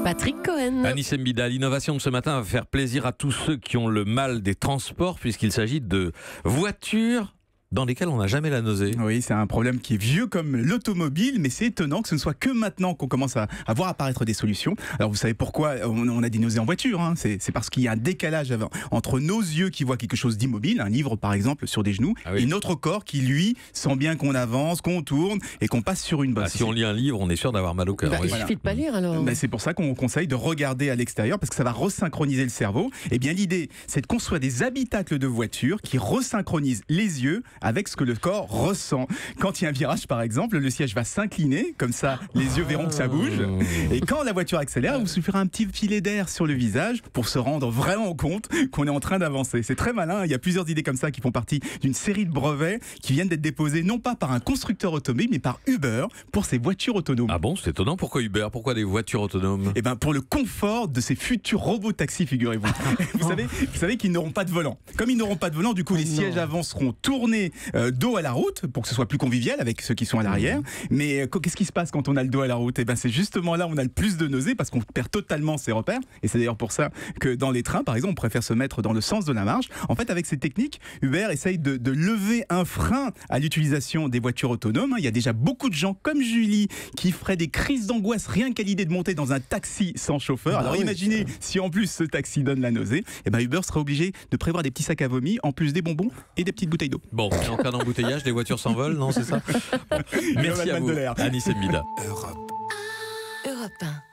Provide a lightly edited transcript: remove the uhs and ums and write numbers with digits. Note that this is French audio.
Patrick Cohen. Anis Mbida, l'innovation de ce matin va faire plaisir à tous ceux qui ont le mal des transports, puisqu'il s'agit de voitures dans lesquelles on n'a jamais la nausée. Oui, c'est un problème qui est vieux comme l'automobile, mais c'est étonnant que ce ne soit que maintenant qu'on commence à voir apparaître des solutions. Alors vous savez pourquoi on a des nausées en voiture, hein. C'est parce qu'il y a un décalage entre nos yeux qui voient quelque chose d'immobile, un livre par exemple sur des genoux, et notre corps qui lui sent bien qu'on avance, qu'on tourne et qu'on passe sur une bosse. Si on lit un livre, on est sûr d'avoir mal au cœur. Il suffit de pas lire alors. C'est pour ça qu'on conseille de regarder à l'extérieur, parce que ça va resynchroniser le cerveau. Et bien l'idée, c'est de construire des habitacles de voiture qui resynchronisent les yeux avec ce que le corps ressent. Quand il y a un virage par exemple, le siège va s'incliner, comme ça les yeux verront que ça bouge. Et quand la voiture accélère, il vous suffira un petit filet d'air sur le visage pour se rendre vraiment compte qu'on est en train d'avancer. C'est très malin, il y a plusieurs idées comme ça qui font partie d'une série de brevets qui viennent d'être déposés non pas par un constructeur automobile, mais par Uber pour ses voitures autonomes. Ah bon, c'est étonnant. Pourquoi Uber? Pourquoi des voitures autonomes? Eh ben pour le confort de ces futurs robots taxis, figurez-vous. Vous savez qu'ils n'auront pas de volant. Comme ils n'auront pas de volant, du coup les sièges avant seront tournés dos à la route pour que ce soit plus convivial avec ceux qui sont à l'arrière. Mais qu'est-ce qui se passe quand on a le dos à la route? Eh ben c'est justement là où on a le plus de nausées, parce qu'on perd totalement ses repères. Et c'est d'ailleurs pour ça que dans les trains, par exemple, on préfère se mettre dans le sens de la marche. En fait, avec ces techniques, Uber essaye de lever un frein à l'utilisation des voitures autonomes. Il y a déjà beaucoup de gens comme Julie qui feraient des crises d'angoisse rien qu'à l'idée de monter dans un taxi sans chauffeur. Alors imaginez si en plus ce taxi donne la nausée, eh ben Uber sera obligé de prévoir des petits sacs à vomi en plus des bonbons et des petites bouteilles d'eau. Bon, et en cas d'embouteillage, les voitures s'envolent, non, c'est ça? Merci à vous, Anis Mbida. Europe 1.